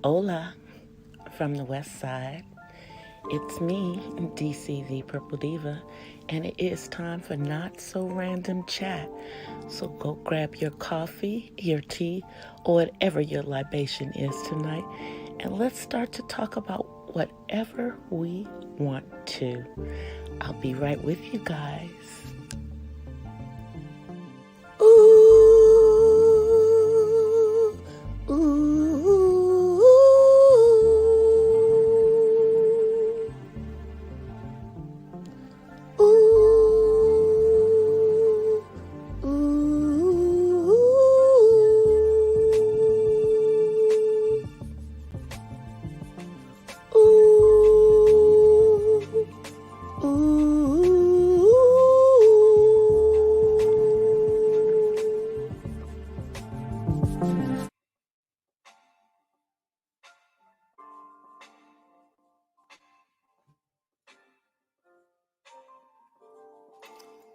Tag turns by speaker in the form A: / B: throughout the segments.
A: Hola from the west side. It's me, DC the Purple Diva, and it is time for Not So Random Chat. So go grab your coffee, your tea, or whatever your libation is tonight, and let's start to talk about whatever we want to. I'll be right with you guys. Ooh, ooh, ooh, ooh, ooh, ooh.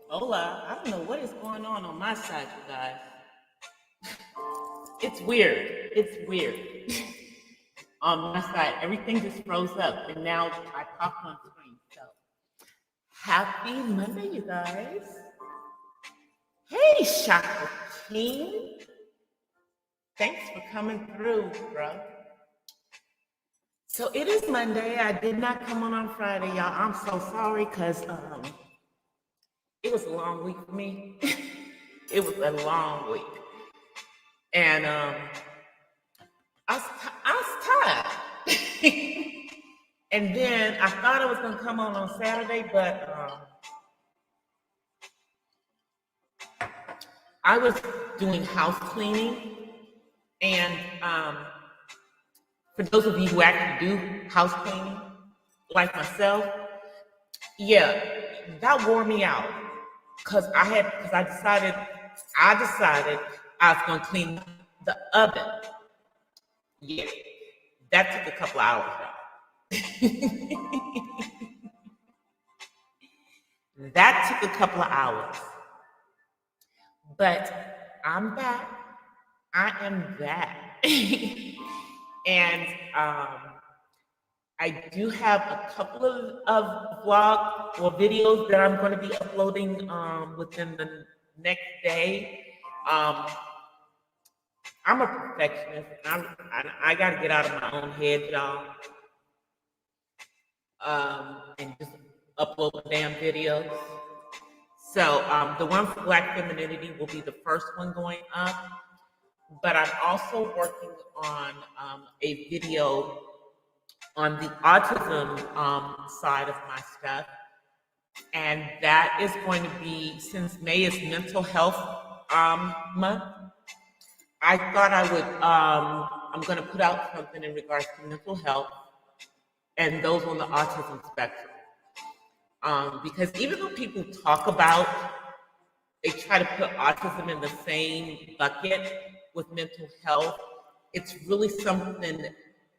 A: Hola, I don't know what is going on my side, you guys. It's weird. It's weird. On my side, everything just froze up, and now I popped on screen. So, happy Monday, you guys. Hey, Shaka King. Thanks for coming through, bro. So it is Monday. I did not come on Friday, y'all. I'm so sorry because it was a long week for me. It was a long week, and I was tired. And then I thought I was gonna come on Saturday, but I was doing house cleaning, and for those of you who actually do house cleaning, like myself, yeah, that wore me out because I decided I was gonna clean the oven. Yeah, that took a couple of hours, y'all. That took a couple of hours, but I'm back. I am back. And I do have a couple of vlog or videos that I'm going to be uploading within the next day. Um, I'm a perfectionist. I got to get out of my own head, y'all, and just upload the damn videos. So the one for Black Femininity will be the first one going up. But I'm also working on a video on the autism side of my stuff. And that is going to be, since May is mental health month, I thought I would, I'm going to put out something in regards to mental health and those on the autism spectrum. Because even though people talk about, they try to put autism in the same bucket with mental health, it's really something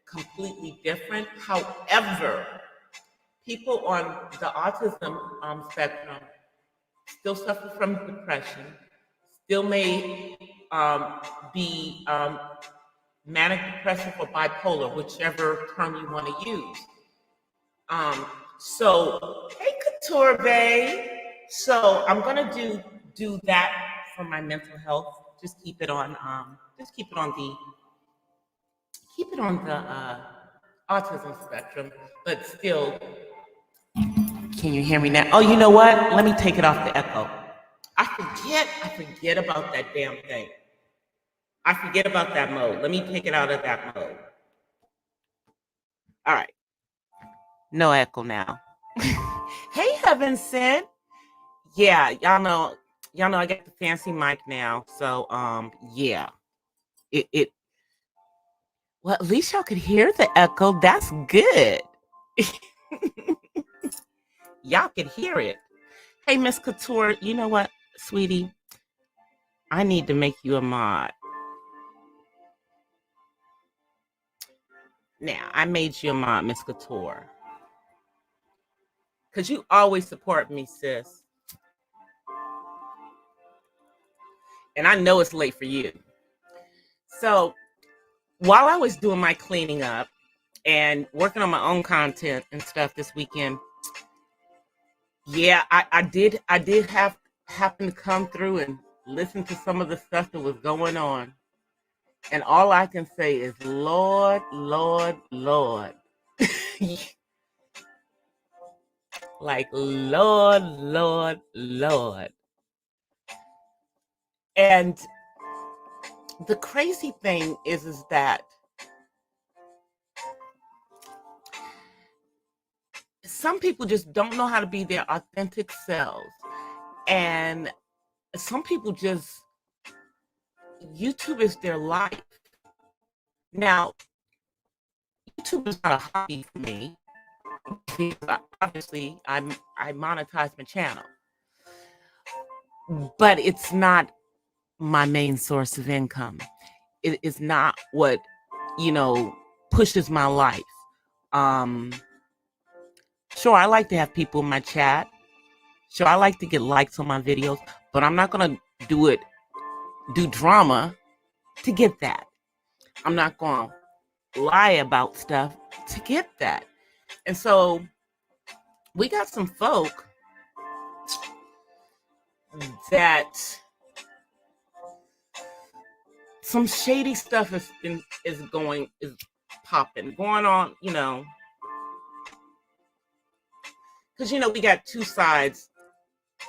A: completely different. However, people on the autism spectrum still suffer from depression, still may be manic depressive or bipolar, whichever term you want to use. So, hey, Couture Bay. So I'm gonna do that for my mental health. Just keep it on. Just keep it on the autism spectrum, but still. Can you hear me now? Oh, you know what? Let me take it off the echo. I forget about that damn thing. I forget about that mode. Let me take it out of that mode. All right. No echo now. Hey, Heaven Sent. Yeah, y'all know I got the fancy mic now. So yeah. It well, at least y'all could hear the echo. That's good. Y'all could hear it. Hey, Miss Couture, you know what, sweetie? I need to make you a mod. Now, I made you a mod, Miss Couture. Because you always support me, sis. And I know it's late for you. So, while I was doing my cleaning up and working on my own content and stuff this weekend, yeah, I did happen to come through and listen to some of the stuff that was going on. And all I can say is, Lord, Lord, Lord. Like, Lord, Lord, Lord. And the crazy thing is that some people just don't know how to be their authentic selves. And some people just, YouTube is their life. Now, YouTube is not a hobby for me. Obviously, I monetize my channel, but it's not my main source of income. It is not what, pushes my life. Sure, I like to have people in my chat. Sure, I like to get likes on my videos, but I'm not going to do drama to get that. I'm not going to lie about stuff to get that. And so we got some folk that some shady stuff is popping, going on, because we got two sides.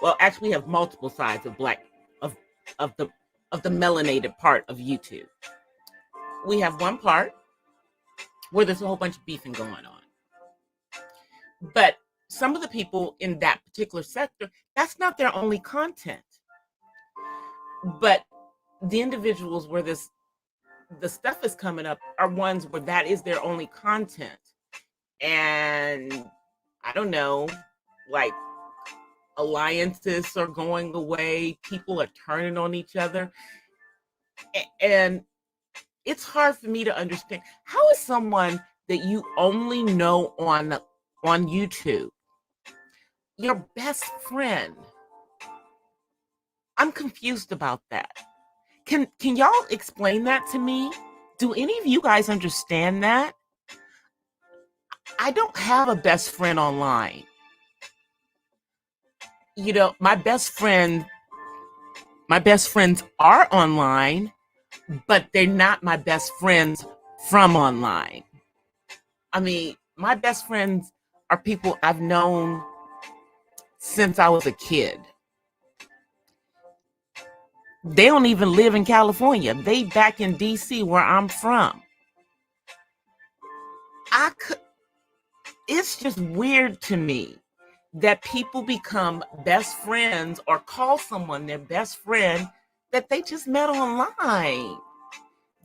A: Well, actually, we have multiple sides of the melanated part of YouTube. We have one part where there's a whole bunch of beefing going on, but some of the people in that particular sector, that's not their only content. But the individuals where the stuff is coming up are ones where that is their only content. And I don't know, like, alliances are going away, people are turning on each other. And it's hard for me to understand, how is someone that you only know on YouTube your best friend? I'm confused about that. Can y'all explain that to me? Do any of you guys understand that? I don't have a best friend online. My best friends are online, but they're not my best friends from online. I mean, my best friends are people I've known since I was a kid. They don't even live in California. They back in DC, where I'm from. It's just weird to me that people become best friends or call someone their best friend that they just met online.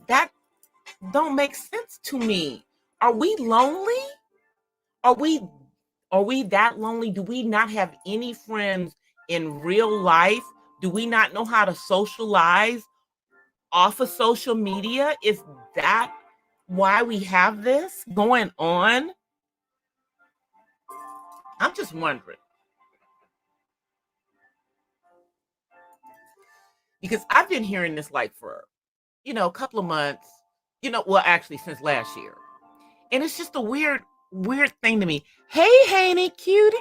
A: That don't make sense to me. Are we lonely? Are we that lonely? Do we not have any friends in real life? Do we not know how to socialize off of social media? Is that why we have this going on? I'm just wondering. Because I've been hearing this like for, a couple of months, well, actually since last year. And it's just a weird thing to me. Hey, Haney, cutie.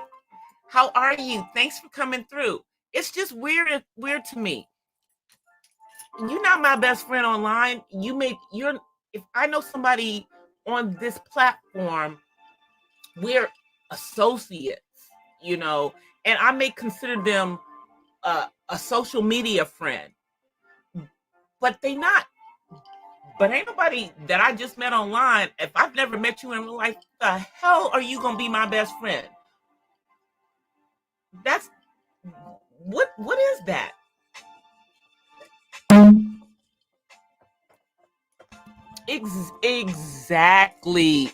A: How are you? Thanks for coming through. It's just weird to me. You're not my best friend online. If I know somebody on this platform, we're associates, and I may consider them a social media friend, but they not. But ain't nobody that I just met online, if I've never met you in real life, the hell are you gonna be my best friend? That's what is that? Exactly,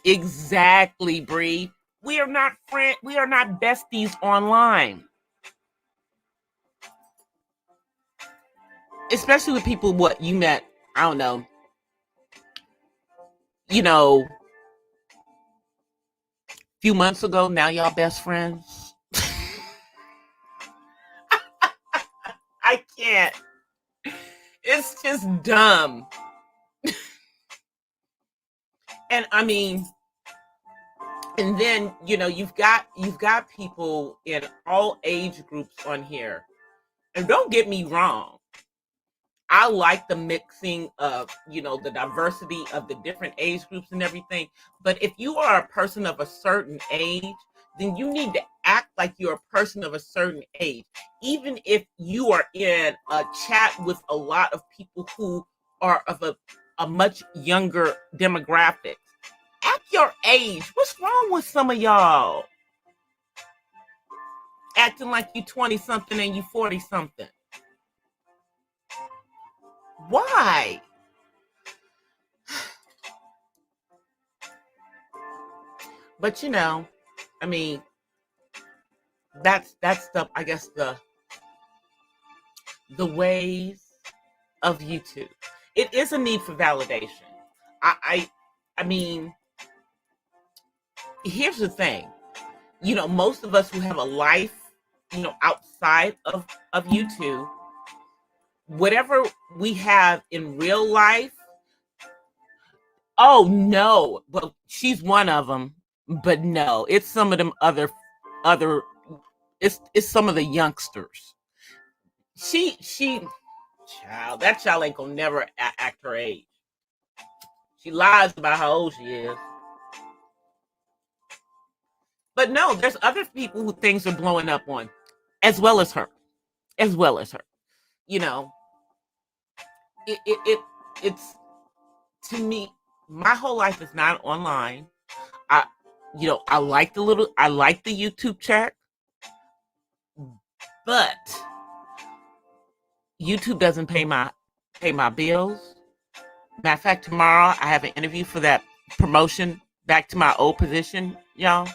A: Bree. We are not besties online. Especially with people what you met, I don't know, a few months ago. Now y'all best friends. I can't. It's just dumb. And I mean, and then you've got people in all age groups on here. And don't get me wrong, I like the mixing of, the diversity of the different age groups and everything. But if you are a person of a certain age, then you need to act like you're a person of a certain age. Even if you are in a chat with a lot of people who are of a much younger demographic, act your age. What's wrong with some of y'all? Acting like you 20 something and you 40 something. Why? But I mean, that's the, I guess, the ways of YouTube. It is a need for validation. I mean, here's the thing. Most of us who have a life, outside of YouTube, whatever we have in real life. Oh no, but she's one of them. But no, it's some of them other. It's some of the youngsters. She child, that child ain't gonna never act her age. She lies about how old she is. But no, there's other people who things are blowing up on, as well as her, as well as her. You know, it's to me, my whole life is not online. I, I like the YouTube chat, but YouTube doesn't pay my bills. Matter of fact, tomorrow I have an interview for that promotion back to my old position, y'all.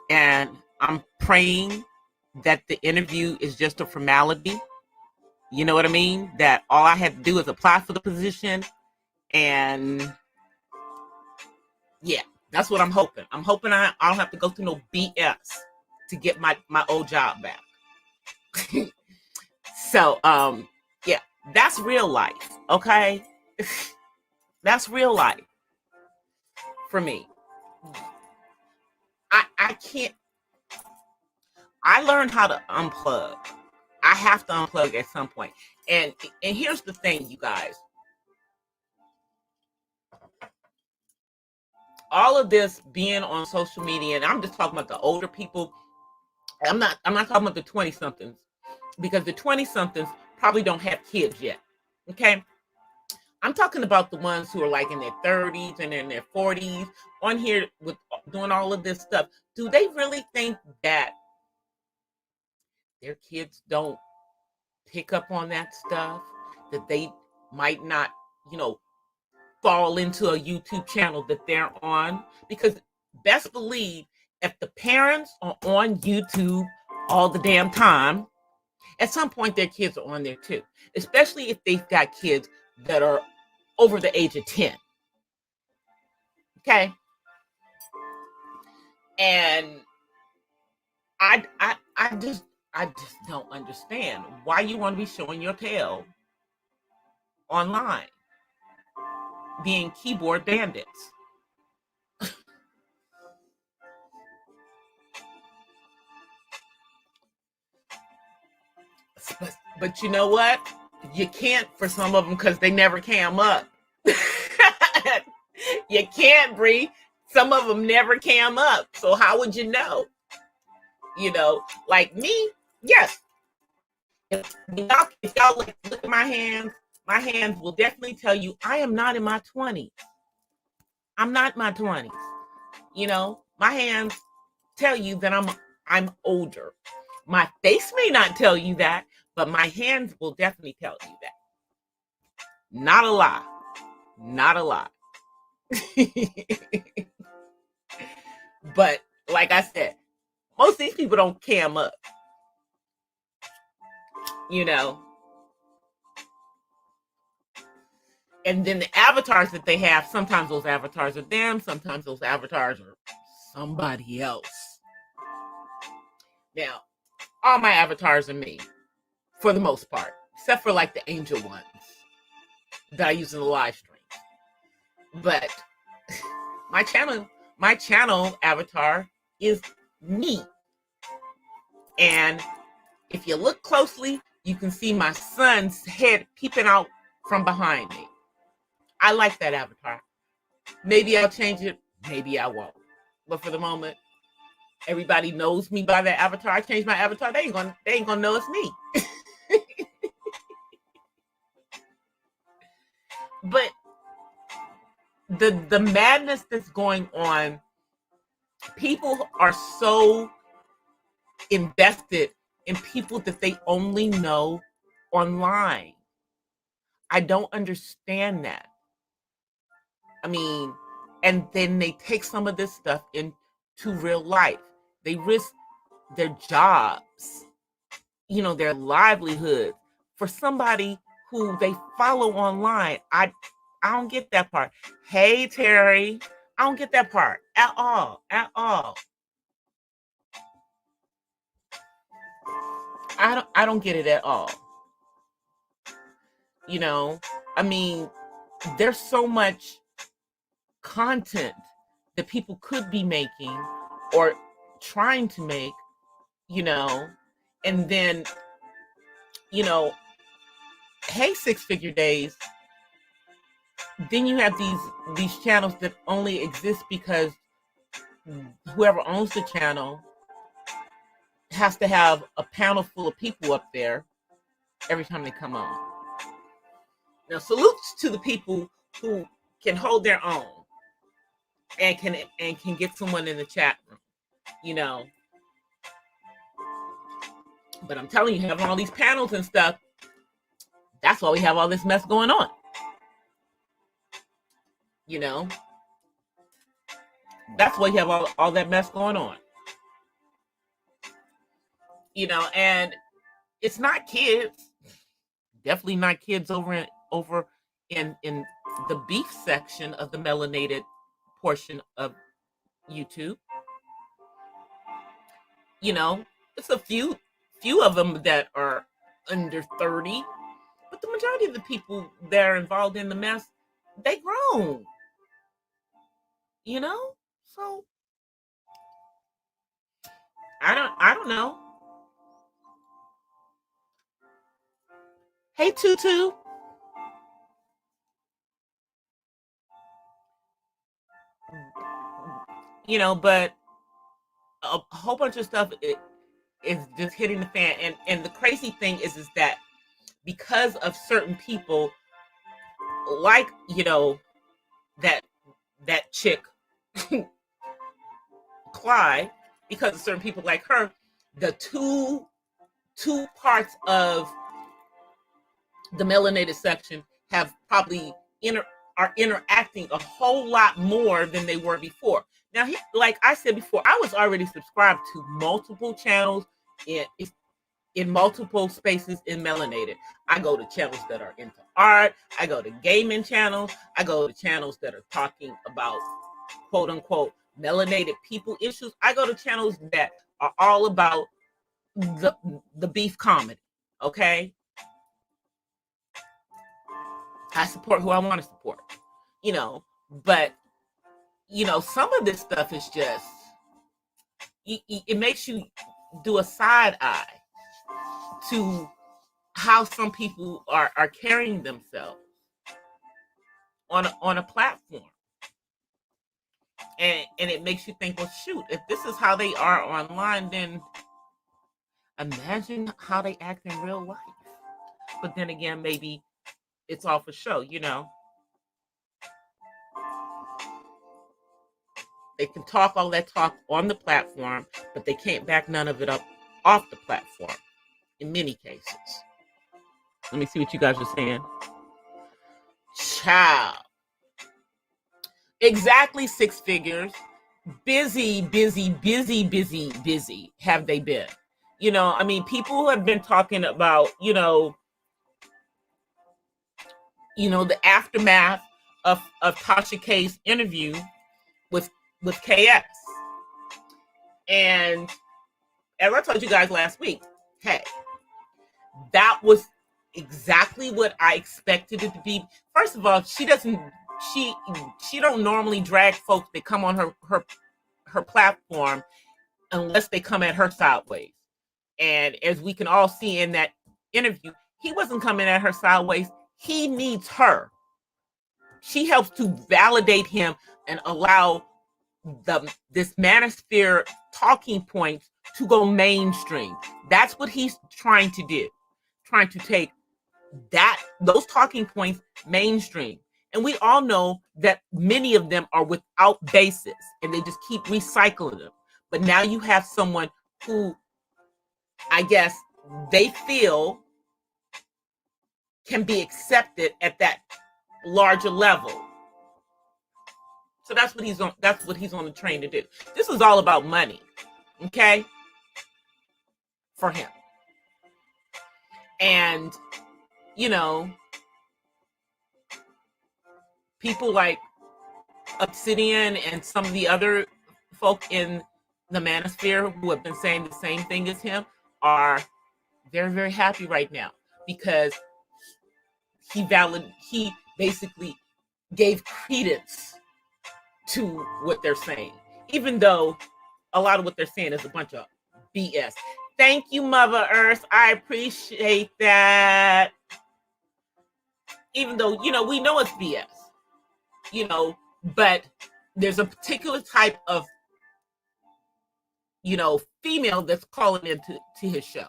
A: And I'm praying that the interview is just a formality. You know what I mean? That all I had to do is apply for the position. And yeah, that's what I'm hoping. I'm hoping I don't have to go through no BS to get my old job back. So, yeah, that's real life, okay? That's real life for me. I can't. I learned how to unplug. I have to unplug at some point. And here's the thing, you guys. All of this being on social media, and I'm just talking about the older people. I'm not talking about the 20 somethings, because the 20 somethings probably don't have kids yet. Okay? I'm talking about the ones who are like in their 30s and in their 40s on here with doing all of this stuff. Do they really think that their kids don't pick up on that stuff? That they might not, fall into a YouTube channel that they're on? Because best believe, if the parents are on YouTube all the damn time, at some point their kids are on there too. Especially if they've got kids that are over the age of 10. Okay? And I just don't understand why you want to be showing your tail online, being keyboard bandits. But you know what? You can't for some of them because they never cam up. You can't, Bree. Some of them never cam up. So how would you know? Like me, yes. If y'all look at my hands will definitely tell you I am not in my 20s. I'm not in my 20s. My hands tell you that I'm older. My face may not tell you that, but my hands will definitely tell you that. Not a lie. Not a lie. But like I said, most of these people don't cam up. And then the avatars that they have, sometimes those avatars are them, sometimes those avatars are somebody else. Now, all my avatars are me, for the most part, except for like the angel ones that I use in the live stream. But My channel avatar is me. And if you look closely, you can see my son's head peeping out from behind me. I like that avatar. Maybe I'll change it, maybe I won't. But for the moment, everybody knows me by that avatar. I changed my avatar, they ain't gonna know it's me. But the madness that's going on, people are so invested in people that they only know online. I don't understand that. I mean, and then they take some of this stuff into real life. They risk their jobs, their livelihood for somebody who they follow online. I don't get that part. Hey, Terry, I don't get that part at all. I don't get it at all. I mean, there's so much content that people could be making or trying to make, and then, hey, Six Figure Days, then you have these channels that only exist because whoever owns the channel has to have a panel full of people up there every time they come on. Now, salutes to the people who can hold their own and can get someone in the chat room, But I'm telling you, having all these panels and stuff, that's why we have all this mess going on. That's why you have all that mess going on. And it's not kids. Definitely not kids over in the beef section of the melanated portion of YouTube. It's a few of them that are under 30, but the majority of the people that are involved in the mess, they grown. So I don't know. Hey, Tutu. But a whole bunch of stuff is just hitting the fan. And the crazy thing is that because of certain people, like, that chick, Clyde, because of certain people like her, the two parts of the melanated section have probably are interacting a whole lot more than they were before. Now, like I said before, I was already subscribed to multiple channels in multiple spaces in melanated. I go to channels that are into art. I go to gaming channels. I go to channels that are talking about quote unquote melanated people issues. I go to channels that are all about the beef comedy. Okay. I support who I want to support, but some of this stuff is just, it makes you do a side eye to how some people are carrying themselves on a platform. And it makes you think, well, shoot, if this is how they are online, then imagine how they act in real life. But then again, maybe it's all for show, They can talk all that talk on the platform, but they can't back none of it up off the platform in many cases. Let me see what you guys are saying. Child. Exactly, Six Figures. Busy have they been. I mean, people have been talking about, the aftermath of Tasha K's interview with KS. And as I told you guys last week, hey, that was exactly what I expected it to be. First of all, she doesn't she don't normally drag folks that come on her platform unless they come at her sideways. And as we can all see in that interview, he wasn't coming at her sideways. He needs her. She helps to validate him and allow this manosphere talking points to go mainstream. That's what he's trying to do. Trying to take those talking points mainstream. And we all know that many of them are without basis and they just keep recycling them. But now you have someone who I guess they feel can be accepted at that larger level. So that's what he's on. That's what he's on the train to do. This is all about money, okay? For him. And, you know, people like Obsidian and some of the other folk in the manosphere who have been saying the same thing as him are very, very happy right now because he basically gave credence to what they're saying, even though a lot of what they're saying is a bunch of BS. Thank you, Mother Earth. I appreciate that. Even though, you know, we know it's BS, you know, but there's a particular type of, you know, female that's calling into his show.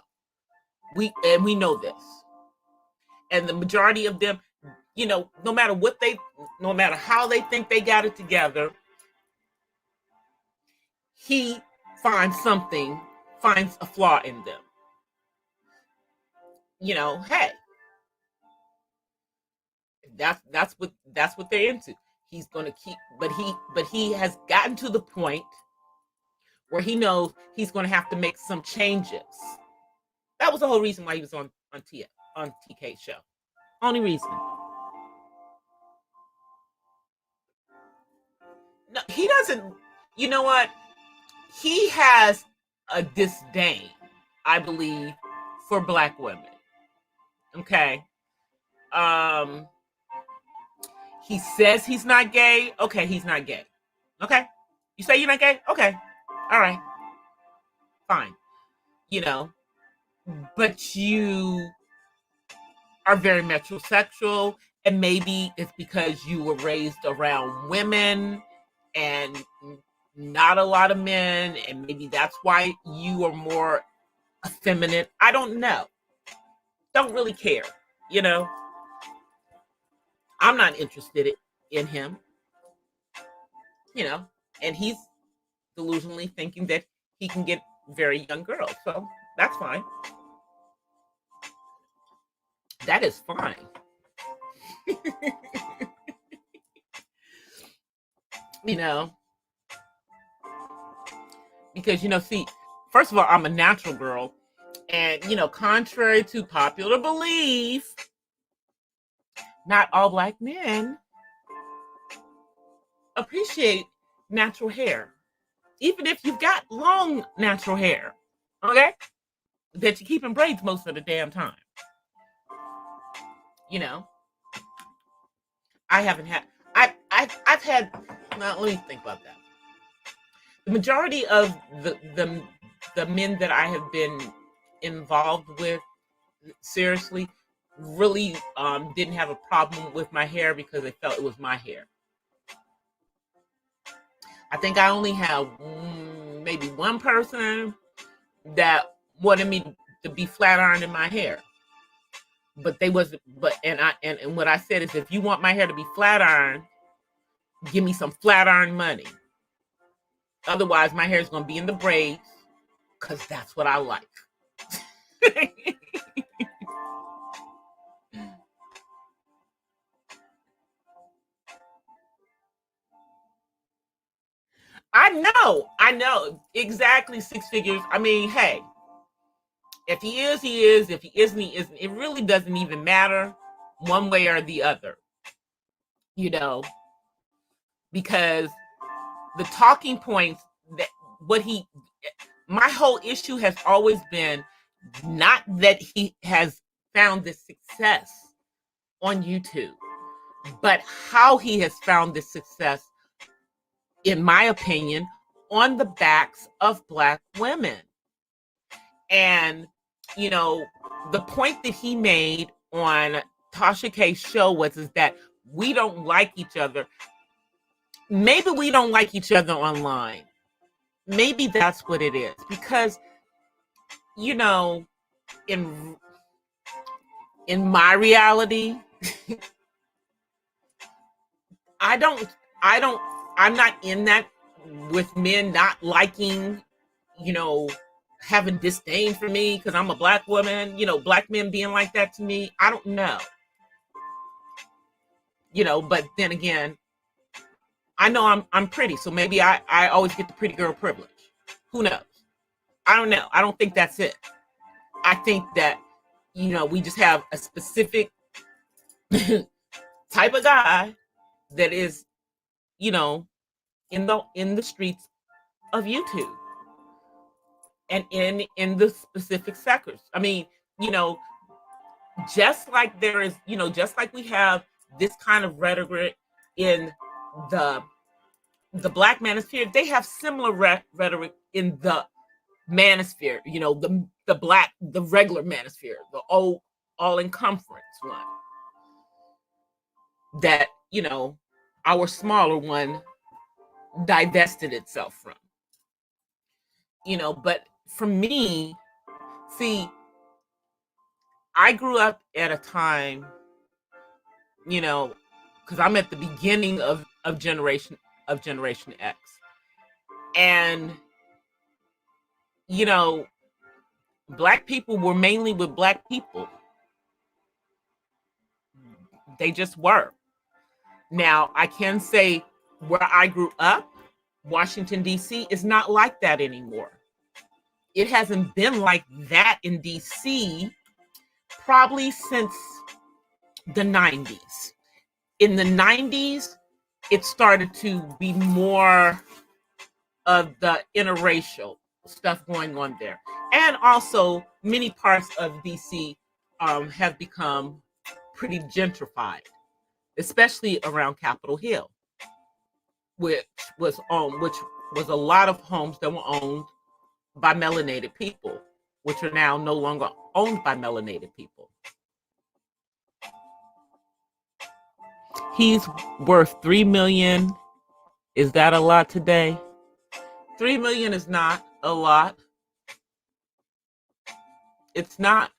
A: We know this. And the majority of them, you know, no matter how they think they got it together, he finds a flaw in them. You know, hey, that's what they're into. He's gonna keep, but he has gotten to the point where he knows he's gonna have to make some changes. That was the whole reason why he was on TK's show. Only reason. No, he doesn't. You know what? He has a disdain, I believe, for Black women. Okay. He says he's not gay. Okay, he's not gay. Okay. You say you're not gay? Okay. All right. Fine. You know, but you are very metrosexual, and maybe it's because you were raised around women and not a lot of men, and maybe that's why you are more effeminate. I don't know. Don't really care, you know. I'm not interested in him, you know, and he's delusionally thinking that he can get very young girls. So that's fine. That is fine. You know, because, you know, see, first of all, I'm a natural girl. And, you know, contrary to popular belief, not all Black men appreciate natural hair. Even if you've got long natural hair, okay? That you keep in braids most of the damn time. You know? I've had, now let me think about that. The majority of the men that I have been involved with, seriously, really didn't have a problem with my hair because they felt it was my hair. I think I only have maybe one person that wanted me to be flat ironed in my hair. But and what I said is, if you want my hair to be flat ironed, give me some flat iron money. Otherwise, my hair is going to be in the braids because that's what I like. I know. Exactly, six figures. I mean, hey, if he is, he is. If he isn't, he isn't. It really doesn't even matter one way or the other. You know, because the talking points that my whole issue has always been not that he has found this success on YouTube, but how he has found this success, in my opinion, on the backs of Black women. And, you know, the point that he made on Tasha K's show was is that we don't like each other. Maybe we don't like each other online. Maybe that's what it is. Because, you know, in my reality, I'm not in that with men not liking, you know, having disdain for me because I'm a Black woman, you know, Black men being like that to me. I don't know. You know, but then again, I know I'm pretty, so maybe I always get the pretty girl privilege. Who knows? I don't know. I don't think that's it. I think that, you know, we just have a specific type of guy that is, you know, in the streets of YouTube and in the specific sectors. I mean, you know, just like there is, you know, just like we have this kind of rhetoric in the Black manosphere, they have similar rhetoric in the manosphere, you know, the regular manosphere, the all encompassing one that, you know, our smaller one divested itself from. You know, but for me, see, I grew up at a time, you know, because I'm at the beginning of Generation X. And, you know, Black people were mainly with Black people. They just were. Now, I can say where I grew up, Washington, D.C., is not like that anymore. It hasn't been like that in D.C. probably since the 90s. In the 90s, it started to be more of the interracial stuff going on there. And also, many parts of DC have become pretty gentrified, especially around Capitol Hill, which was a lot of homes that were owned by melanated people, which are now no longer owned by melanated people. He's worth $3 million. Is that a lot today? $3 million is not a lot. It's not.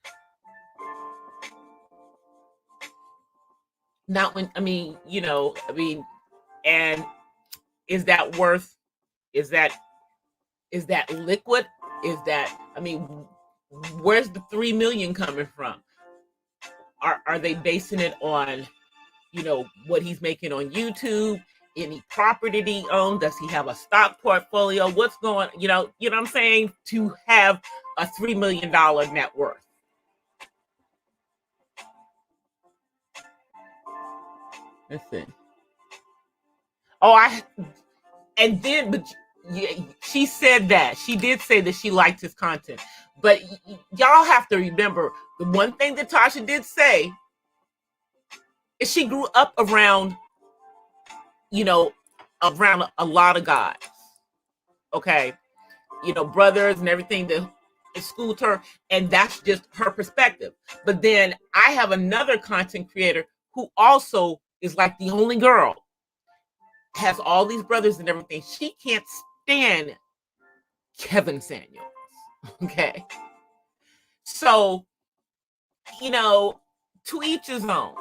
A: Not when, I mean, you know, I mean, and is that worth, is that liquid? Is that, I mean, where's the 3 million coming from? Are they basing it on, you know, what he's making on YouTube? Any property that he owns? Does he have a stock portfolio? What's going, you know what I'm saying? To have a $3 million net worth. Let's see. Oh, and then, but yeah, she said that. She did say that she liked his content. But y'all have to remember, the one thing that Tasha did say is she grew up around, you know, around a lot of guys. Okay. You know, brothers and everything that schooled her. And that's just her perspective. But then I have another content creator who also is like the only girl, has all these brothers and everything. She can't stand Kevin Samuels. Okay. So, you know, to each his own.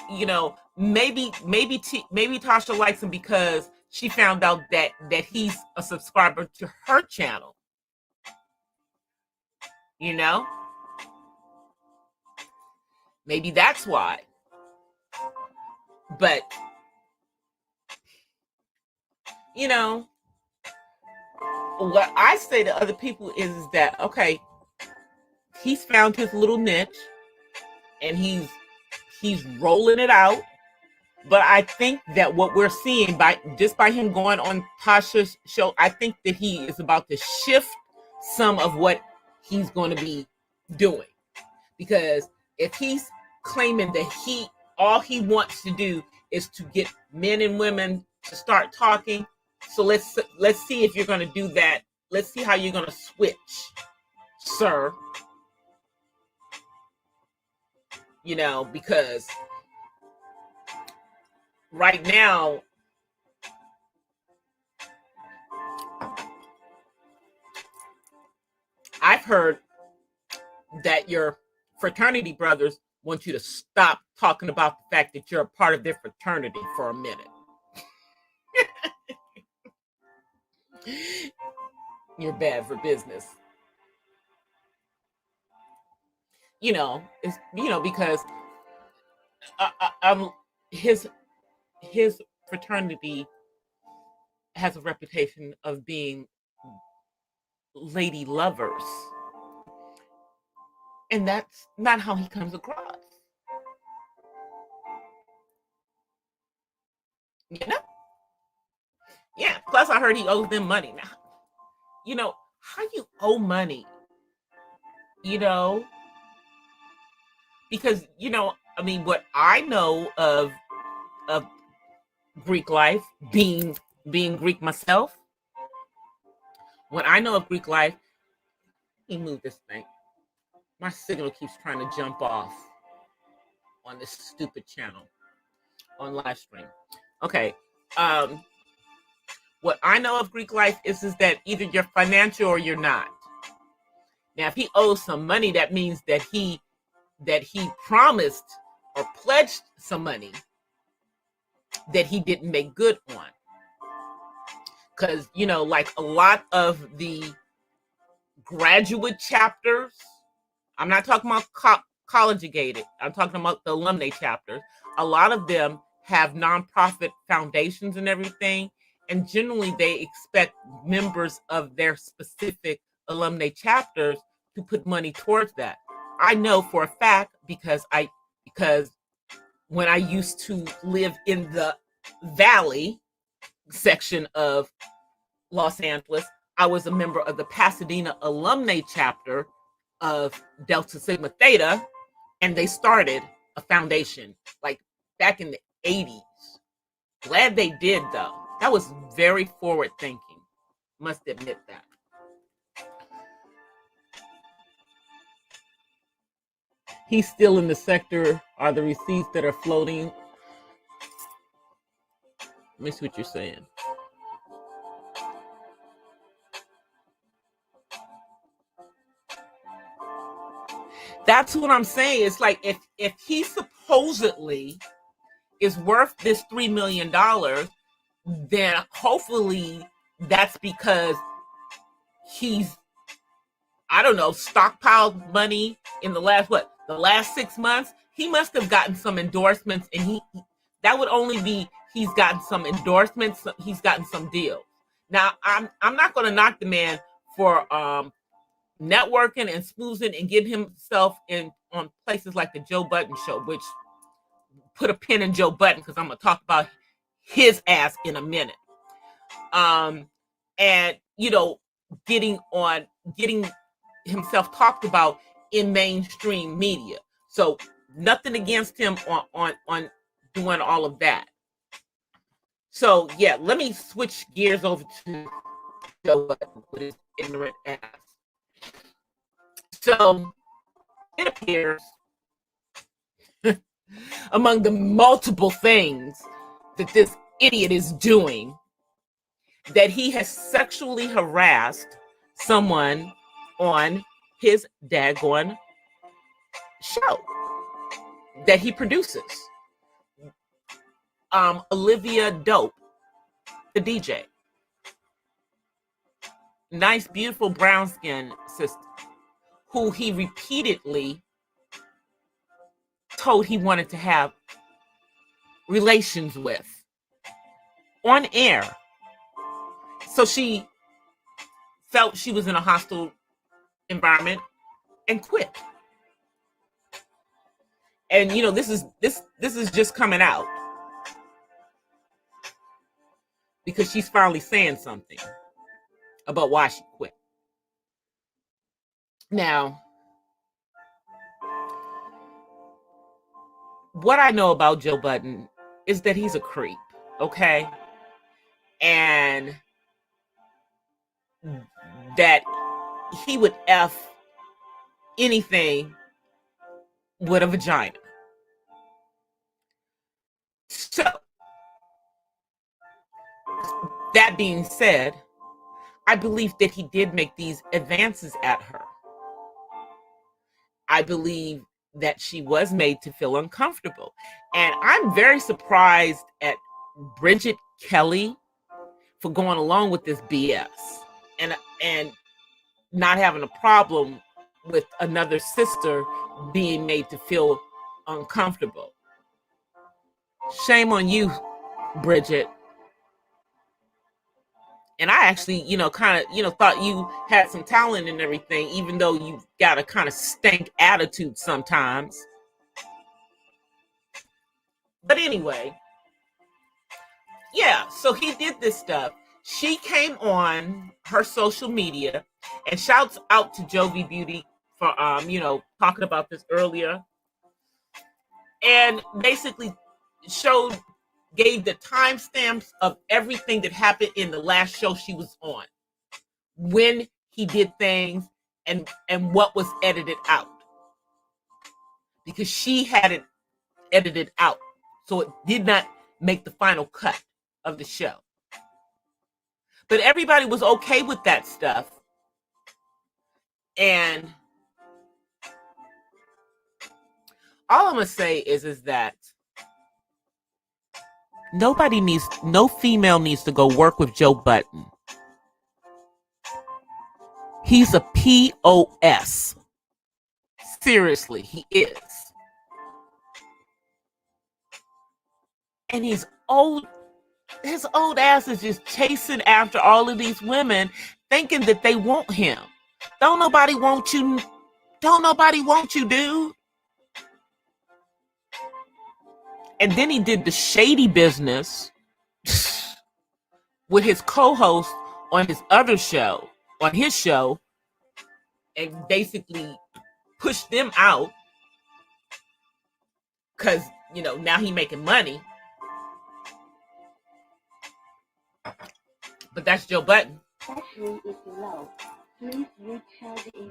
A: You know, maybe Tasha likes him because she found out that he's a subscriber to her channel. You know? Maybe that's why. But, you know, what I say to other people is that, okay, he's found his little niche and he's rolling it out. But I think that what we're seeing by him going on Tasha's show, I think that he is about to shift some of what he's going to be doing. Because if he's claiming that he all he wants to do is to get men and women to start talking. So let's see if you're going to do that. Let's see how you're going to switch, sir. You know, because right now, I've heard that your fraternity brothers want you to stop talking about the fact that you're a part of their fraternity for a minute. You're bad for business. You know, it's, you know, because his fraternity has a reputation of being lady lovers, and that's not how he comes across. You know? Yeah. Plus, I heard he owes them money now. You know how you owe money? You know, because you know, I mean, what I know of Greek life, being Greek myself, what I know of Greek life, he moved this thing. My signal keeps trying to jump off on this stupid channel on Livestream. Okay. What I know of Greek life is that either you're financial or you're not. Now, if he owes some money, that means that he promised or pledged some money that he didn't make good on. Because, you know, like a lot of the graduate chapters, I'm not talking about collegiated, I'm talking about the alumni chapters. A lot of them have nonprofit foundations and everything. And generally, they expect members of their specific alumni chapters to put money towards that. I know for a fact because when I used to live in the Valley section of Los Angeles, I was a member of the Pasadena alumni chapter of Delta Sigma Theta, and they started a foundation like back in the 80s. Glad they did, though. That was very forward thinking. Must admit that. He's still in the sector. Are the receipts that are floating? Let me see what you're saying. That's what I'm saying. It's like if he supposedly is worth this $3 million, then hopefully that's because he's, I don't know, stockpiled money in the last 6 months. He must have gotten some endorsements, and that would only be he's gotten some endorsements, he's gotten some deals. Now, I'm not going to knock the man for networking and smoozing and getting himself in on places like the Joe Budden show, which put a pin in Joe Budden because I'm going to talk about his ass in a minute. And you know, getting himself talked about in mainstream media. So nothing against him on doing all of that. So yeah, let me switch gears over to Joe Budden with his ignorant ass. So it appears among the multiple things that this idiot is doing, that he has sexually harassed someone on his daggone show that he produces. Olivia Dope, the DJ. Nice, beautiful brown skin sister who he repeatedly told he wanted to have relations with on air. So she felt she was in a hostile environment and quit. And you know, this is just coming out because she's finally saying something about why she quit. Now, what I know about Joe Budden is that he's a creep, okay? And that he would F anything with a vagina. So, that being said, I believe that he did make these advances at her. I believe that she was made to feel uncomfortable. And I'm very surprised at Bridget Kelly for going along with this BS and not having a problem with another sister being made to feel uncomfortable. Shame on you, Bridget. And I actually, kind of, thought you had some talent and everything, even though you got a kind of stank attitude sometimes. But anyway, yeah, so he did this stuff. She came on her social media, and shouts out to Jovi Beauty for talking about this earlier, and basically gave the timestamps of everything that happened in the last show she was on, when he did things, and what was edited out, because she had it edited out, so it did not make the final cut of the show. But everybody was okay with that stuff. And all I'm going to say is that no female needs to go work with Joe Budden. He's a POS. Seriously, he is. And he's old. His old ass is just chasing after all of these women, thinking that they want him. Don't nobody want you. Don't nobody want you, dude. And then he did the shady business with his co-host on his show, and basically pushed them out because, now he making money. But that's Joe Budden.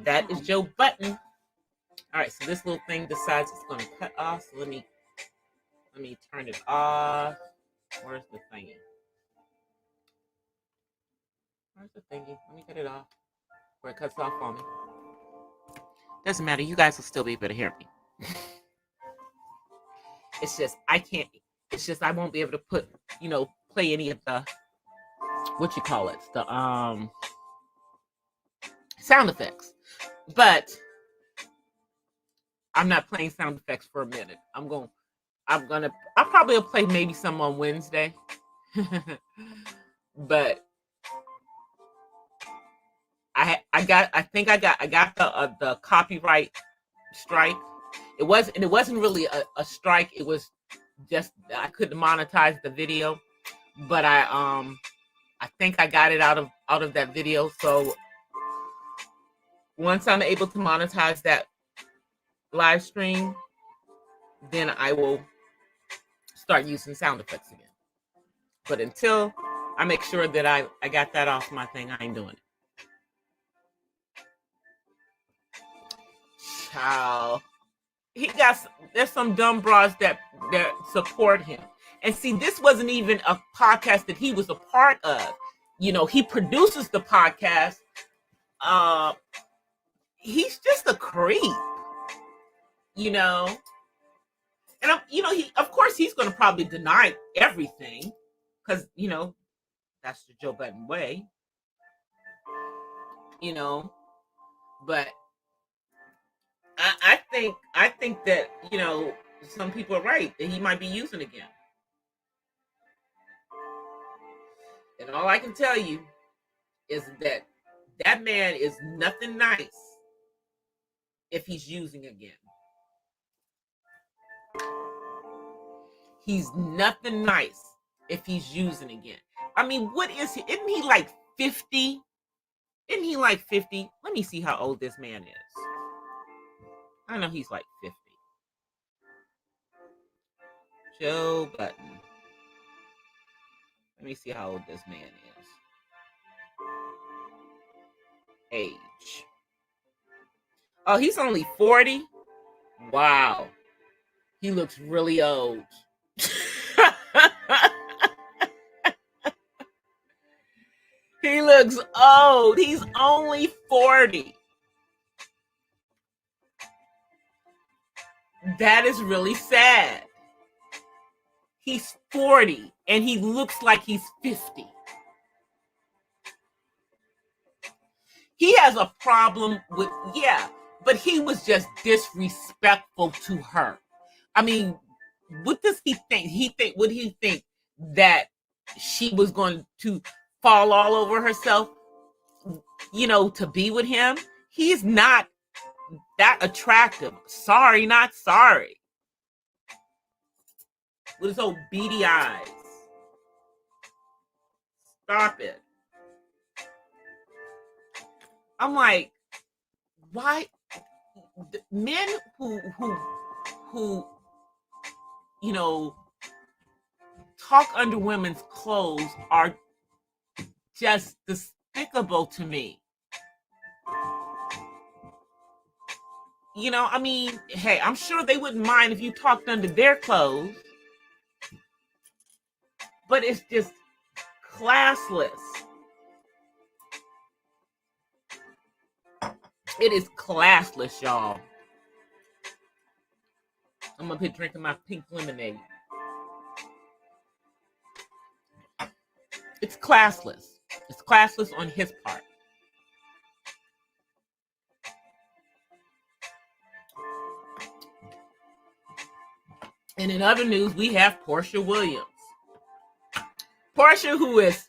A: That is Joe Budden. All right, so this little thing decides it's going to cut off. So let me turn it off. Where's the thingy? Where's the thingy? Let me get it off. Where it cuts off on me. Doesn't matter. You guys will still be able to hear me. It's just I can't. It's just I won't be able to play any of the the sound effects. But I'm not playing sound effects for a minute. I'll probably play maybe some on Wednesday. But I got the copyright strike. It wasn't really a strike. It was just I couldn't monetize the video, but I think I got it out of that video. So once I'm able to monetize that live stream, then I will start using sound effects again. But until I make sure that I got that off my thing, I ain't doing it. Child. There's some dumb bras that support him. And see, this wasn't even a podcast that he was a part of. He produces the podcast. He's just a creep. And of course he's going to probably deny everything, because that's the Joe Budden way. But I think that some people are right that he might be using again. And all I can tell you is that man is nothing nice if he's using again. He's nothing nice if he's using again. I mean, what is he? Isn't he like 50? Isn't he like 50? Let me see how old this man is. I know he's like 50. Joe Button. Let me see how old this man is. Age. Oh, he's only 40? Wow. He looks really old. He looks old. He's only 40. That is really sad. He's 40 and he looks like he's 50. He has a problem with, but he was just disrespectful to her. I mean, what does he think? Would he think that she was going to fall all over herself, to be with him? He's not that attractive. Sorry, not sorry. With his old beady eyes. Stop it. I'm like, why? Men who talk under women's clothes are just despicable to me. I mean, hey, I'm sure they wouldn't mind if you talked under their clothes, but it's just classless. It is classless, y'all. I'm up here drinking my pink lemonade. It's classless. It's classless on his part. And in other news, we have Portia Williams. Portia, who is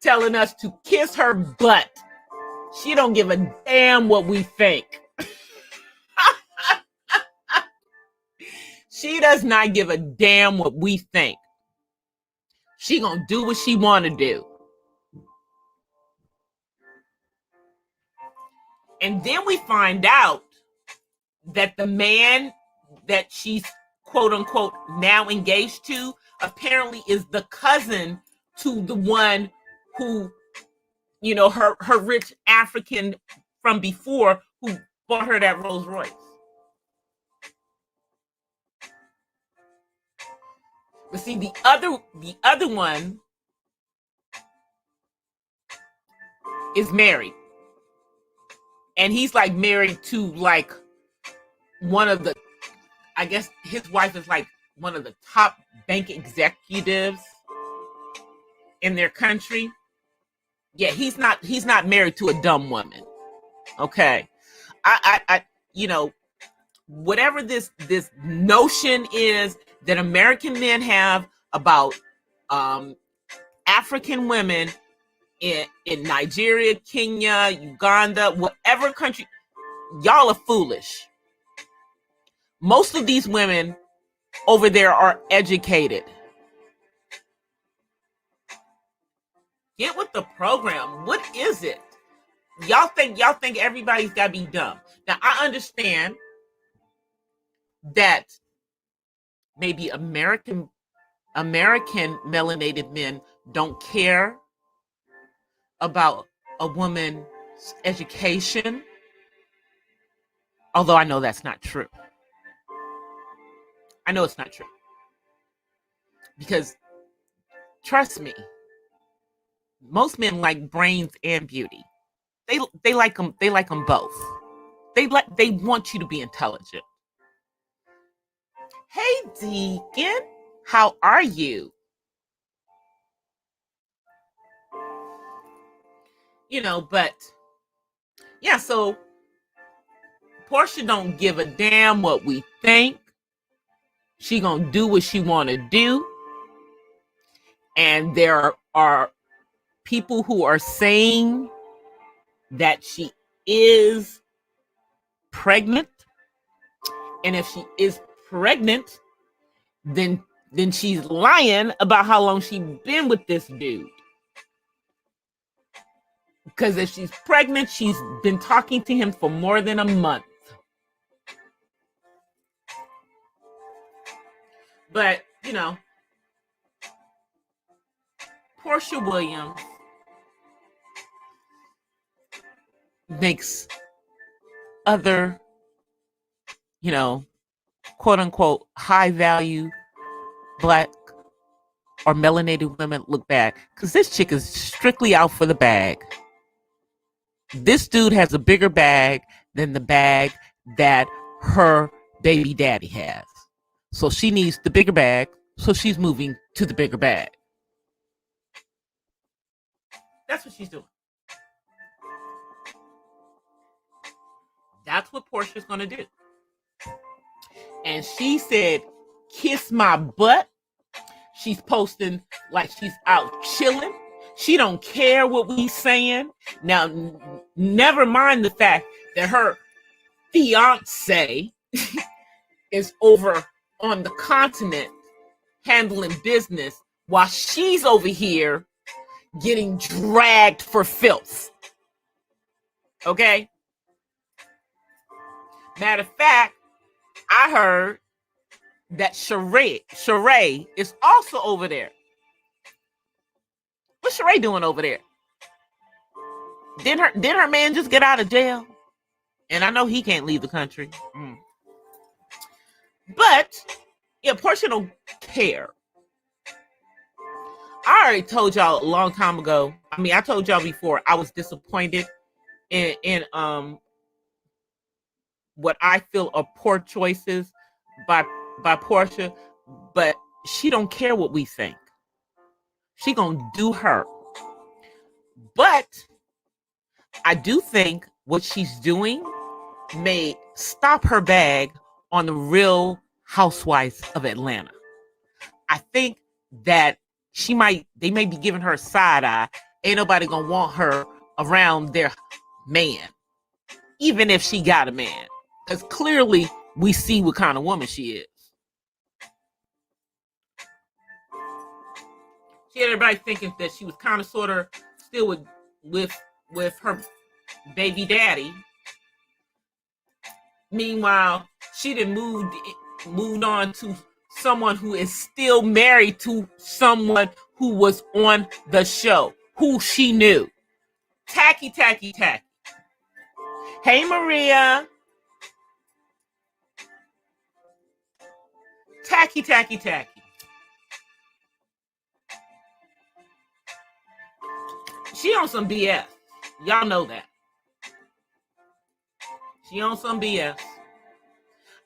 A: telling us to kiss her butt. She don't give a damn what we think. She does not give a damn what we think. She gonna do what she want to do. And then we find out that the man that she's quote unquote now engaged to apparently is the cousin to the one who, her rich African from before who bought her that Rolls Royce. But see, the other one is married. And he's like married to like one of the, I guess his wife is like one of the top bank executives in their country. Yeah, he's not married to a dumb woman. Okay. I whatever this notion is that American men have about African women in Nigeria, Kenya, Uganda, whatever country, y'all are foolish. Most of these women over there are educated. Get with the program. What is it? Y'all think everybody's got to be dumb. Now, I understand that maybe American melanated men don't care about a woman's education, although I know that's not true. I know it's not true. Because trust me, most men like brains and beauty. They like them both. They want you to be intelligent. Hey Deacon, how are you? But yeah, so Portia don't give a damn what we think. She gonna do what she wanna do. And there are people who are saying that she is pregnant. And if she is pregnant, then she's lying about how long she's been with this dude. Because if she's pregnant, she's been talking to him for more than a month. But, you know, Portia Williams makes other, you know, quote unquote, high value Black or melanated women look bad. Because this chick is strictly out for the bag. This dude has a bigger bag than the bag that her baby daddy has. So she needs the bigger bag. So she's moving to the bigger bag. That's what she's doing. That's what Portia's going to do. And she said, kiss my butt. She's posting like she's out chilling. She don't care what we saying. Now, never mind the fact that her fiance is over on the continent handling business while she's over here getting dragged for filth. Okay? Matter of fact, I heard that Sheree is also over there. What's Sheree doing over there? Did her man just get out of jail? And I know he can't leave the country. But yeah, Portia don't care. I already told y'all a long time ago. I mean, I told y'all before I was disappointed in what I feel are poor choices by Portia, but she don't care what we think. She gonna do her. But I do think what she's doing may stop her bag on the Real Housewives of Atlanta. I think that they may be giving her a side eye. Ain't nobody gonna want her around their man, even if she got a man. Because clearly we see what kind of woman she is. She had everybody thinking that she was kind of sort of still with her baby daddy. Meanwhile, she done moved on to someone who is still married to someone who was on the show, who she knew. Tacky. Hey, Maria. Tacky. She on some BS. Y'all know that. She on some BS.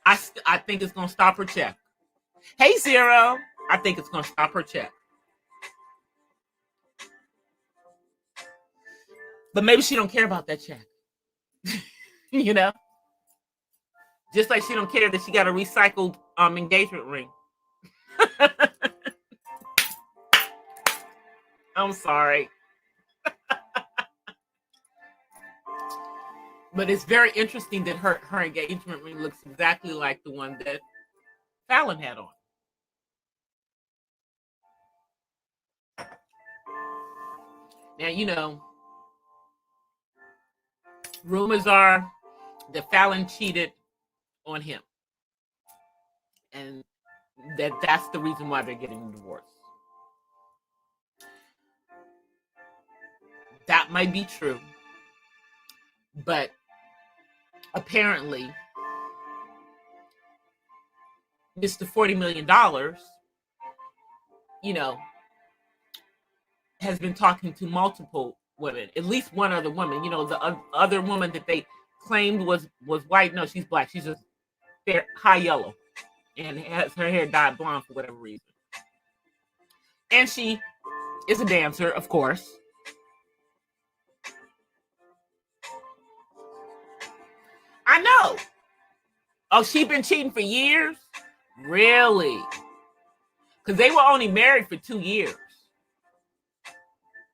A: I think it's going to stop her check. Hey, Zero. I think it's going to stop her check. But maybe she don't care about that check. You know? Just like she don't care that she got a recycled engagement ring. I'm sorry. But it's very interesting that her engagement ring looks exactly like the one that Fallon had on. Now, you know, rumors are that Fallon cheated on him. And that's the reason why they're getting a divorce. That might be true. But apparently, Mr. $40 million, you know, has been talking to multiple women, at least one other woman. You know, the other woman that they claimed was white. No, she's black. She's just high yellow and has her hair dyed blonde for whatever reason. And she is a dancer, of course. I know. Oh, she been cheating for years? Really? Because they were only married for 2 years.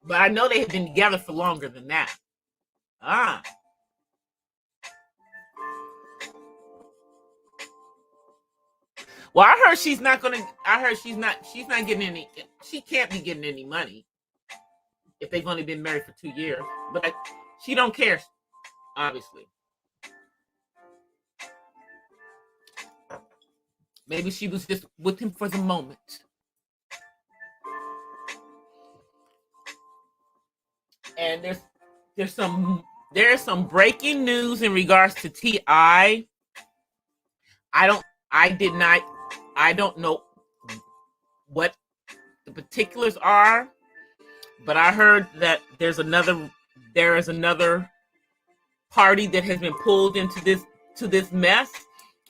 A: But I know they had been together for longer than that. Well, I heard she's not getting any, she can't be getting any money if they've only been married for 2 years. But she don't care, obviously. Maybe she was just with him for the moment. And there's some breaking news in regards to T.I. I don't I did not I don't know what the particulars are, but I heard that there is another party that has been pulled into this mess,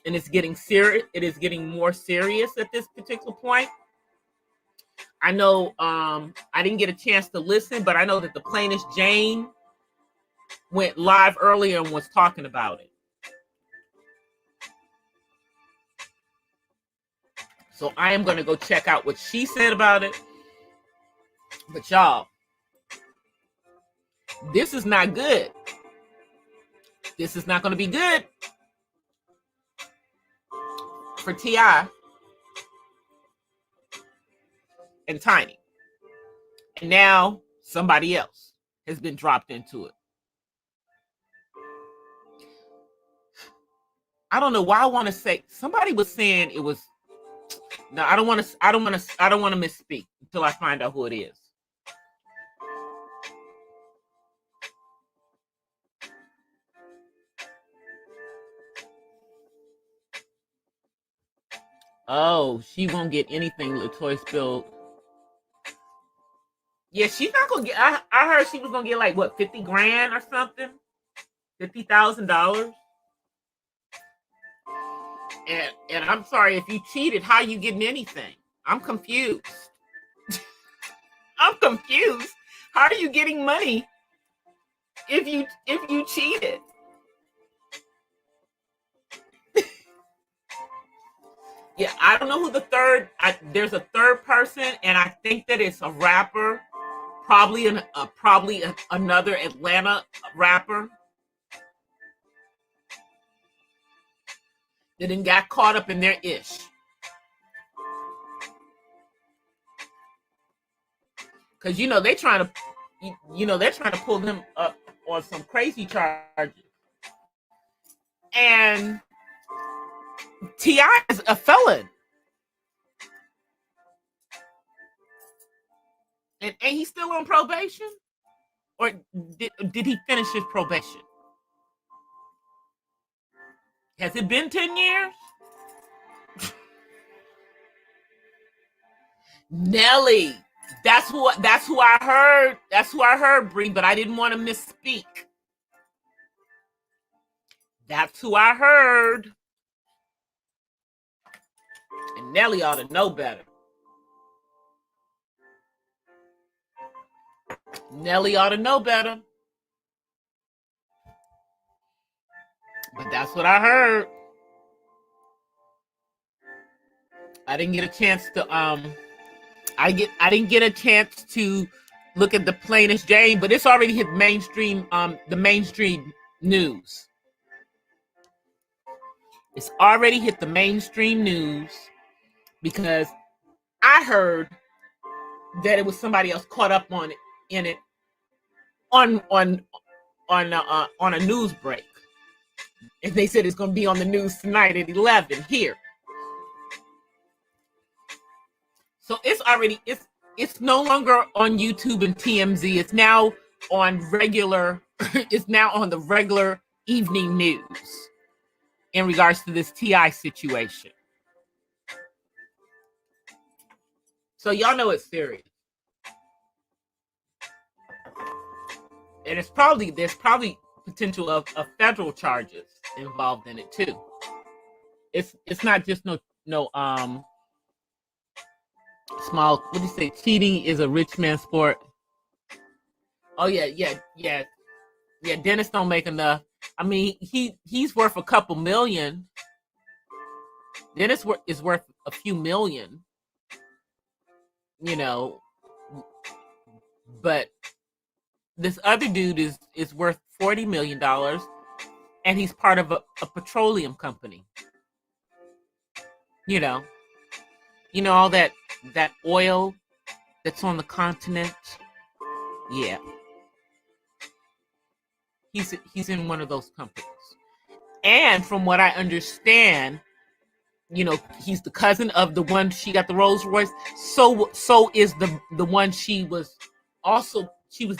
A: and it's getting serious. It is getting more serious at this particular point. I know I didn't get a chance to listen, but I know that the plaintiff Jane went live earlier and was talking about it. So I am going to go check out what she said about it. But y'all, this is not good. This is not going to be good for T.I. and Tiny. And now somebody else has been dropped into it. I don't know why I want to say, somebody was saying it was, no, I don't want to misspeak until I find out who it is. Oh, she won't get anything. LaToya spilled. Yeah, she's not gonna get. I heard she was gonna get like what, 50 grand or something, $50,000. And I'm sorry, if you cheated, how are you getting anything? I'm confused. I'm confused. How are you getting money if you cheated? Yeah, I don't know who the third. There's a third person, and I think that it's a rapper, probably another Atlanta rapper that then got caught up in their ish. Because they're trying to pull them up on some crazy charges, and T.I. is a felon. And he's still on probation? Or did he finish his probation? Has it been 10 years? Nelly. That's who I heard. That's who I heard, Bree, but I didn't want to misspeak. That's who I heard. And Nelly ought to know better. Nelly ought to know better. But that's what I heard. I didn't get a chance to I didn't get a chance to look at the plaintiff Jane, but it's already hit mainstream the mainstream news. It's already hit the mainstream news because I heard that it was somebody else caught up on a news break. And they said it's going to be on the news tonight at 11 here. So it's no longer on YouTube and TMZ. It's now on the regular evening news in regards to this T.I. situation. So y'all know it's serious. And there's probably potential of federal charges involved in it too. It's not just no small, what do you say, cheating is a rich man's sport. Oh yeah. Dennis don't make enough. I mean, he's worth a couple million. Dennis is worth a few million, but this other dude is worth $40 million, and he's part of a petroleum company. All that oil that's on the continent. Yeah. He's in one of those companies. And from what I understand, you know, he's the cousin of the one she got the Rolls Royce. So is the one she was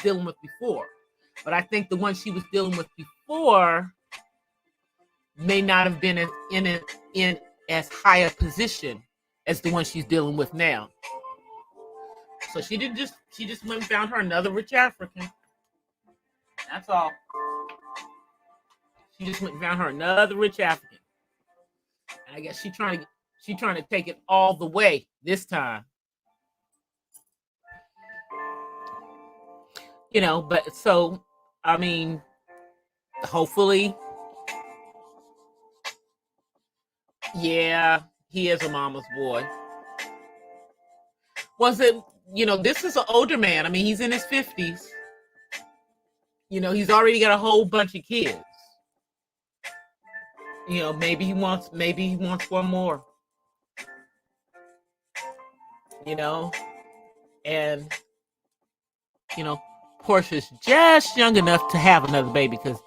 A: dealing with before. But I think the one she was dealing with before may not have been in as high a position as the one she's dealing with now. So she just went and found her another rich African. That's all. She just went and found her another rich African. And I guess she's trying to take it all the way this time. You know, but so I mean, hopefully, yeah, he is a mama's boy. Was it, you know, this is an older man. I mean, he's in his 50s. You know, he's already got a whole bunch of kids. You know, maybe he wants one more. You know, and you know, Portia's just young enough to have another baby because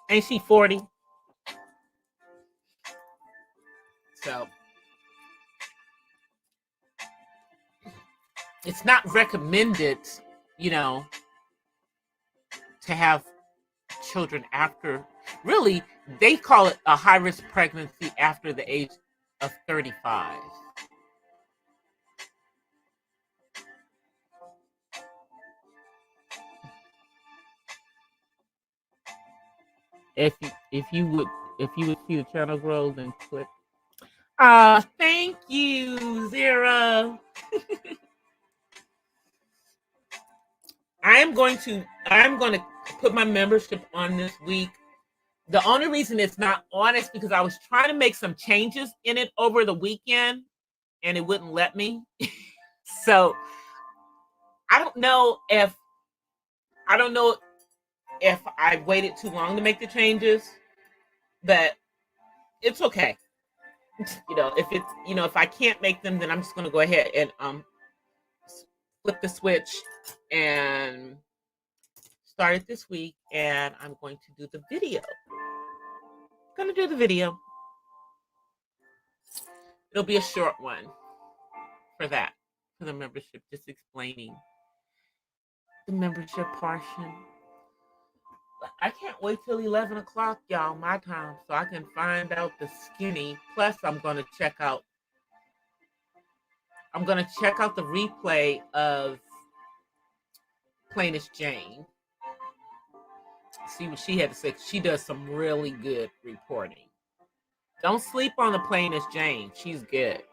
A: ain't she 40? So it's not recommended, you know, to have children after, really, they call it a high-risk pregnancy after the age of 35. If you would see the channel grow, then click. Thank you, Zero. I'm going to put my membership on this week. The only reason it's not on is because I was trying to make some changes in it over the weekend and it wouldn't let me. So I don't know if I waited too long to make the changes, but it's okay. You know, if I can't make them, then I'm just gonna go ahead and flip the switch and start it this week, and I'm going to do the video. Gonna do the video. It'll be a short one for the membership, just explaining the membership portion. But I can't wait till 11 o'clock, y'all, my time, so I can find out the skinny. Plus, I'm gonna check out the replay of Plainest Jane. See what she had to say. She does some really good reporting. Don't sleep on the Plainest Jane. She's good.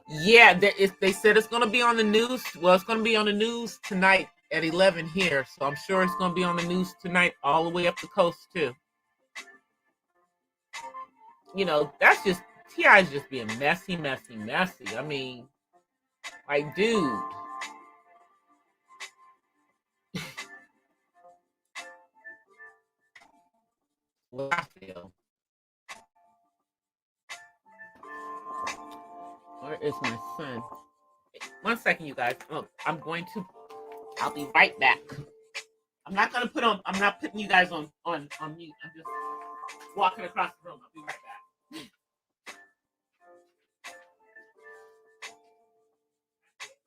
A: Yeah, they said it's going to be on the news. Well, it's going to be on the news tonight at 11 here. So I'm sure it's going to be on the news tonight all the way up the coast, too. You know, that's just, T.I.'s just being messy. I mean, like, dude. What I feel. Where is my son? 1 second, you guys. I'll be right back. I'm not putting you guys on mute. I'm just walking across the room. I'll be right back.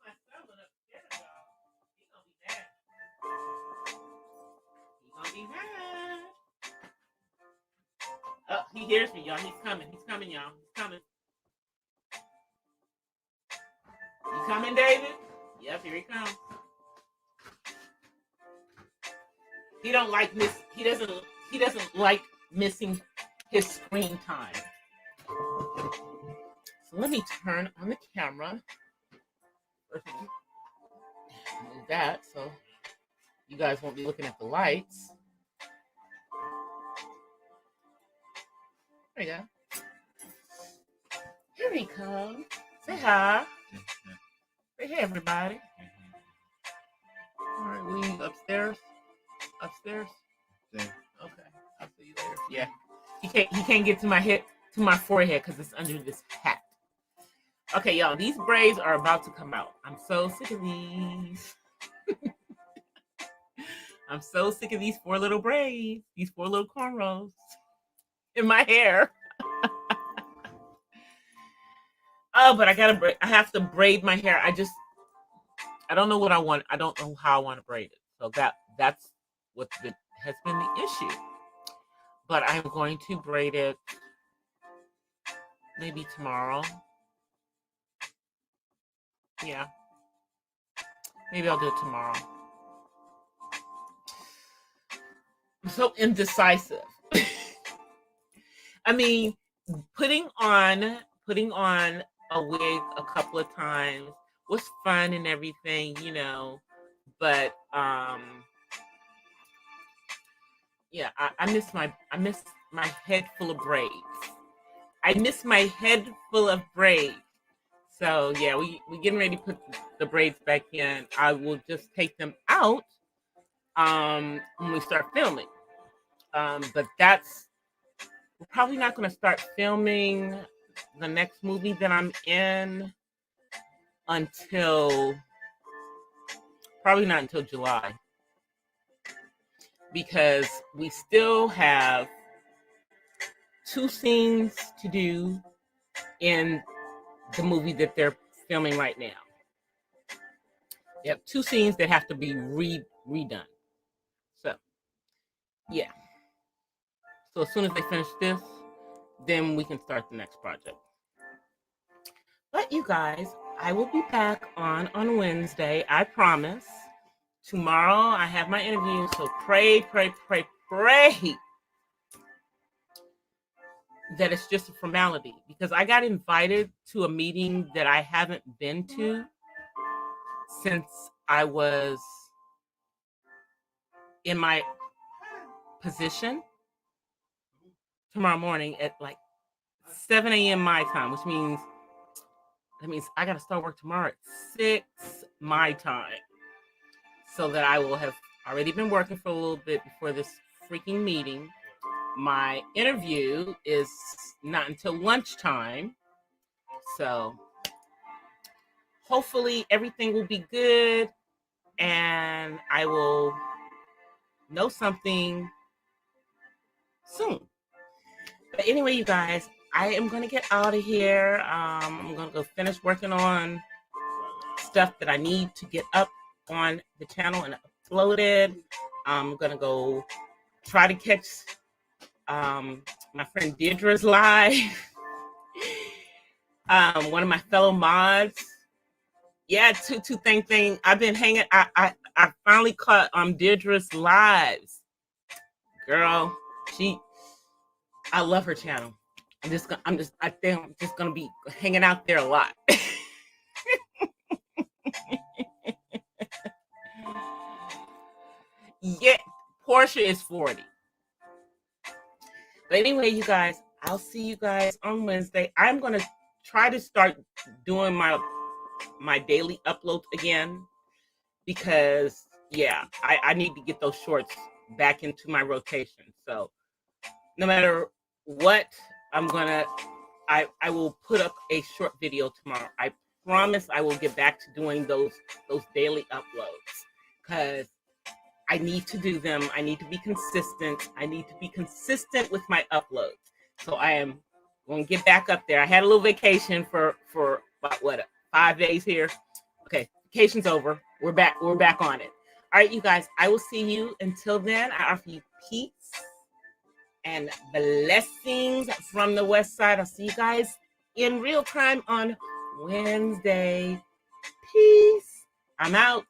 A: My son went upstairs, y'all. He's gonna be mad. Oh, he hears me, y'all. He's coming, y'all. He's coming. You coming, David? Yep, here he comes. He doesn't like missing his screen time. So let me turn on the camera. Move that so you guys won't be looking at the lights. There you go. Here he comes. Say hi. Say hey, everybody. All right, we upstairs. Upstairs. Yeah. Okay. I'll see you later. Yeah. He can't get to my forehead because it's under this hat. Okay, y'all. These braids are about to come out. I'm so sick of these. I'm so sick of these 4 little braids. These 4 little cornrows. in my hair. Oh, but I have to braid my hair. I don't know what I want. I don't know how I want to braid it. So that's what has been the issue. But I'm going to braid it maybe tomorrow. Yeah. Maybe I'll do it tomorrow. I'm so indecisive. I mean, putting on a wig a couple of times was fun and everything, but yeah, I miss my head full of braids. I miss my head full of braids. So yeah, we getting ready to put the braids back in. I will just take them out when we start filming. But we're probably not going to start filming the next movie that I'm in until probably not until July, because we still have 2 scenes to do in the movie that they're filming right now. They have 2 scenes that have to be redone. So, yeah. So as soon as they finish this, then we can start the next project. But you guys, I will be back on Wednesday. I promise. Tomorrow I have my interview, so pray that it's just a formality, because I got invited to a meeting that I haven't been to since I was in my position, tomorrow morning at like 7 a.m. my time, which means I got to start work tomorrow at 6 my time, so that I will have already been working for a little bit before this freaking meeting. My interview is not until lunchtime, so hopefully everything will be good and I will know something soon. But anyway, you guys, I am going to get out of here. I'm going to go finish working on stuff that I need to get up on the channel and uploaded. I'm going to go try to catch my friend Deirdre's live. One of my fellow mods. Yeah, Tutu thing. I've been hanging. I finally caught Deirdre's lives. Girl, I love her channel. I think I'm just gonna be hanging out there a lot. Yeah, Portia is 40. But anyway, you guys, I'll see you guys on Wednesday. I'm gonna try to start doing my daily uploads again, because yeah, I need to get those shorts back into my rotation. So no matter what, I will put up a short video tomorrow. I promise I will get back to doing those daily uploads, because I need to do them. I need to be consistent. I need to be consistent with my uploads. So I am going to get back up there. I had a little vacation for about 5 days here. Okay, vacation's over. We're back on it. All right, you guys, I will see you. Until then, I offer you peace and blessings from the West Side. I'll see you guys in real time on Wednesday. Peace. I'm out.